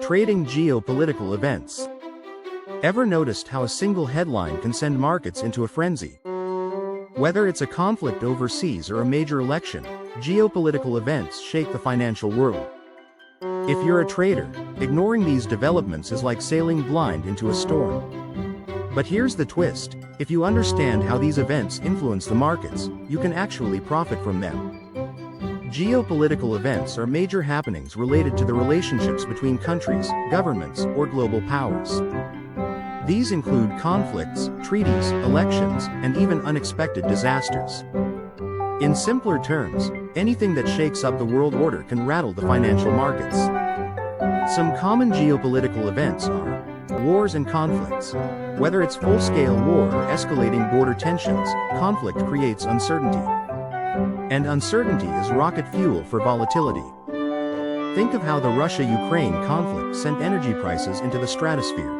Trading geopolitical events. Ever noticed how a single headline can send markets into a frenzy? Whether it's a conflict overseas or a major election, geopolitical events shake the financial world. If you're a trader, ignoring these developments is like sailing blind into a storm. But here's the twist: if you understand how these events influence the markets, you can actually profit from them. Geopolitical events are major happenings related to the relationships between countries, governments, or global powers. These include conflicts, treaties, elections, and even unexpected disasters. In simpler terms, anything that shakes up the world order can rattle the financial markets. Some common geopolitical events are wars and conflicts. Whether it's full-scale war or escalating border tensions, conflict creates uncertainty. And uncertainty is rocket fuel for volatility. Think of how the Russia-Ukraine conflict sent energy prices into the stratosphere.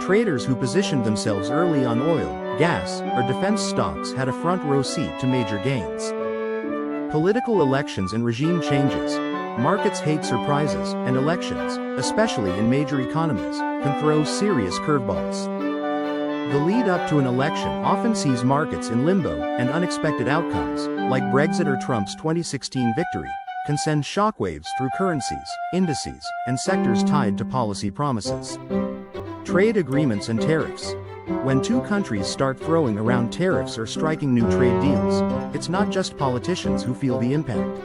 Traders who positioned themselves early on oil, gas, or defense stocks had a front-row seat to major gains. Political elections and regime changes. Markets hate surprises, and elections, especially in major economies, can throw serious curveballs. The lead up to an election often sees markets in limbo, and unexpected outcomes, like Brexit or Trump's 2016 victory, can send shockwaves through currencies, indices, and sectors tied to policy promises. Trade agreements and tariffs. When two countries start throwing around tariffs or striking new trade deals, it's not just politicians who feel the impact.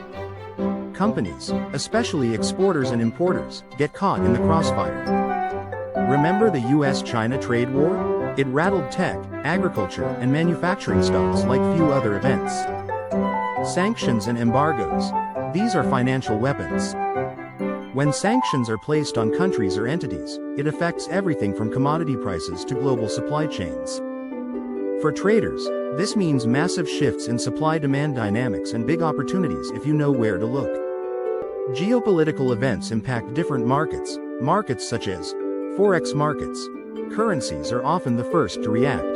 Companies, especially exporters and importers, get caught in the crossfire. Remember the US-China trade war? It rattled tech, agriculture, and manufacturing stocks like few other events. Sanctions and embargoes. These are financial weapons. When sanctions are placed on countries or entities, it affects everything from commodity prices to global supply chains. For traders, this means massive shifts in supply-demand dynamics and big opportunities if you know where to look. Geopolitical events impact different markets. Markets such as forex markets. Currencies are often the first to react.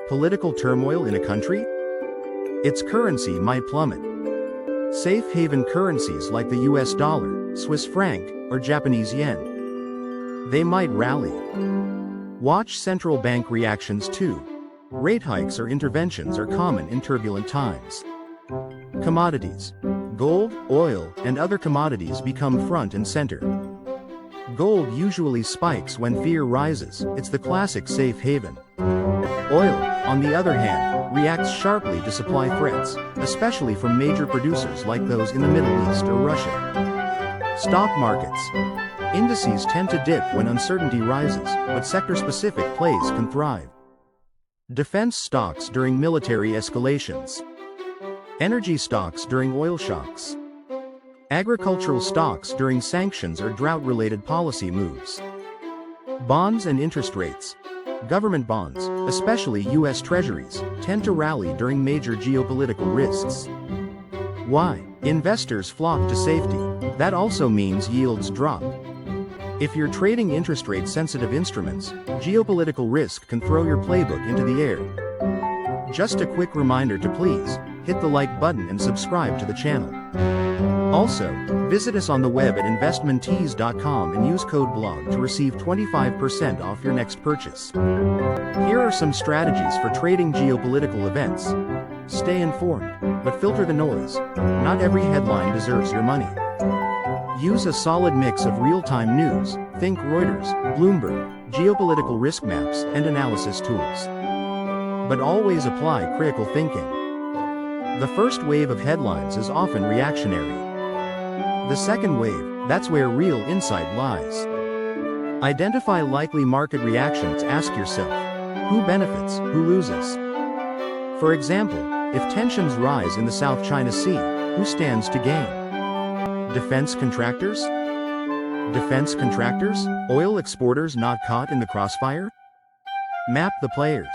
Political turmoil in a country? Its currency might plummet. Safe haven currencies like the US dollar, Swiss franc, or Japanese yen. They might rally. Watch central bank reactions too. Rate hikes or interventions are common in turbulent times. Commodities. Gold, oil, and other commodities become front and center. Gold usually spikes when fear rises. It's the classic safe haven. Oil, on the other hand, reacts sharply to supply threats, especially from major producers like those in the Middle East or Russia. Stock markets. Indices tend to dip when uncertainty rises, but sector-specific plays can thrive. Defense stocks during military escalations. Energy stocks during oil shocks. Agricultural stocks during sanctions or drought-related policy moves. Bonds and interest rates. Government bonds, especially U.S. Treasuries, tend to rally during major geopolitical risks. Why? Investors flock to safety. That also means yields drop. If you're trading interest rate-sensitive instruments, geopolitical risk can throw your playbook into the air. Just a quick reminder to please hit the like button and subscribe to the channel. Also, visit us on the web at investmenttees.com and use code BLOG to receive 25% off your next purchase. Here are some strategies for trading geopolitical events. Stay informed, but filter the noise. Not every headline deserves your money. Use a solid mix of real-time news, think Reuters, Bloomberg, geopolitical risk maps, and analysis tools. But always apply critical thinking. The first wave of headlines is often reactionary. The second wave, that's where real insight lies. Identify likely market reactions. Ask yourself, who benefits, who loses? For example, if tensions rise in the South China Sea, who stands to gain? Defense contractors? Defense contractors? Oil exporters not caught in the crossfire? Map the players.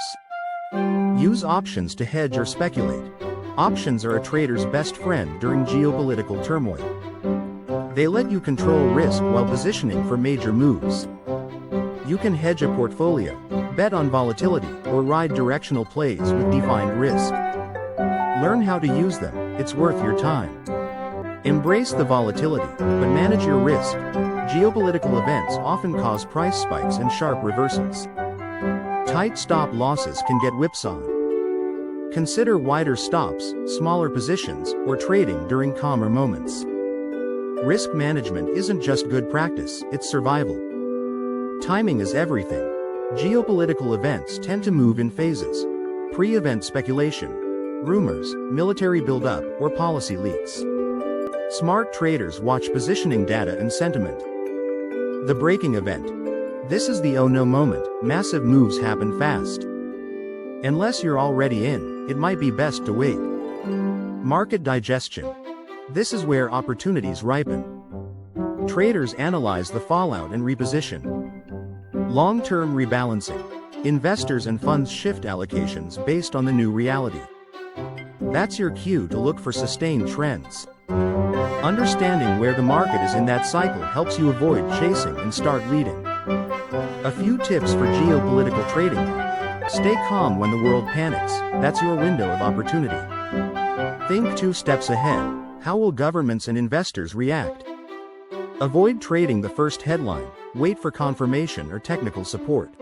Use options to hedge or speculate. Options are a trader's best friend during geopolitical turmoil. They let you control risk while positioning for major moves. You can hedge a portfolio, bet on volatility, or ride directional plays with defined risk. Learn how to use them, it's worth your time. Embrace the volatility, but manage your risk. Geopolitical events often cause price spikes and sharp reversals. Tight stop losses can get whipsawed. Consider wider stops, smaller positions, or trading during calmer moments. Risk management isn't just good practice, it's survival. Timing is everything. Geopolitical events tend to move in phases. Pre-event speculation, rumors, military buildup, or policy leaks. Smart traders watch positioning data and sentiment. The breaking event. This is the oh no moment. Massive moves happen fast. Unless you're already in, it might be best to wait. Market digestion. This is where opportunities ripen. Traders analyze the fallout and reposition. Long-term rebalancing. Investors and funds shift allocations based on the new reality. That's your cue to look for sustained trends. Understanding where the market is in that cycle helps you avoid chasing and start leading. A few tips for geopolitical trading. Stay calm when the world panics. That's your window of opportunity. Think 2 steps ahead. How will governments and investors react? Avoid trading the first headline. Wait for confirmation or technical support.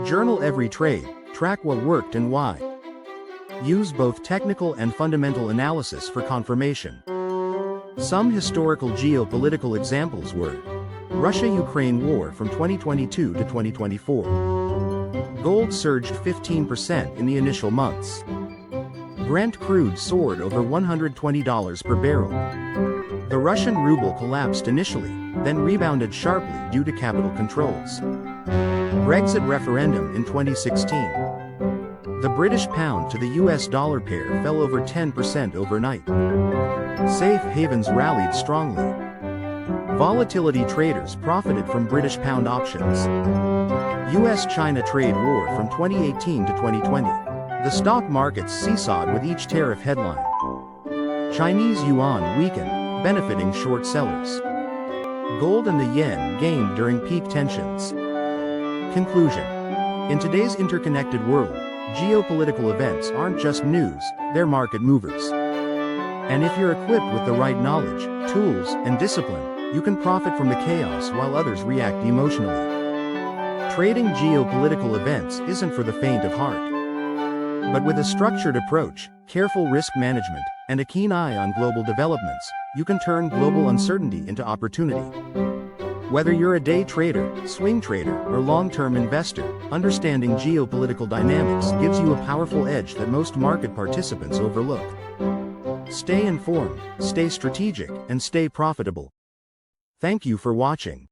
Journal every trade. Track what worked and why. Use both technical and fundamental analysis for confirmation. Some historical geopolitical examples were Russia-Ukraine war from 2022 to 2024. Gold surged 15% in the initial months. Brent crude soared over $120 per barrel. The Russian ruble collapsed initially, then rebounded sharply due to capital controls. Brexit referendum in 2016. The British pound to the US dollar pair fell over 10% overnight. Safe havens rallied strongly. Volatility traders profited from British pound options. US-China trade war from 2018 to 2020. The stock markets seesawed with each tariff headline. Chinese yuan weakened, benefiting short sellers. Gold and the yen gained during peak tensions. Conclusion. In today's interconnected world, geopolitical events aren't just news, they're market movers. And if you're equipped with the right knowledge, tools, and discipline, you can profit from the chaos while others react emotionally. Trading geopolitical events isn't for the faint of heart. But with a structured approach, careful risk management, and a keen eye on global developments, you can turn global uncertainty into opportunity. Whether you're a day trader, swing trader, or long-term investor, understanding geopolitical dynamics gives you a powerful edge that most market participants overlook. Stay informed, stay strategic, and stay profitable. Thank you for watching.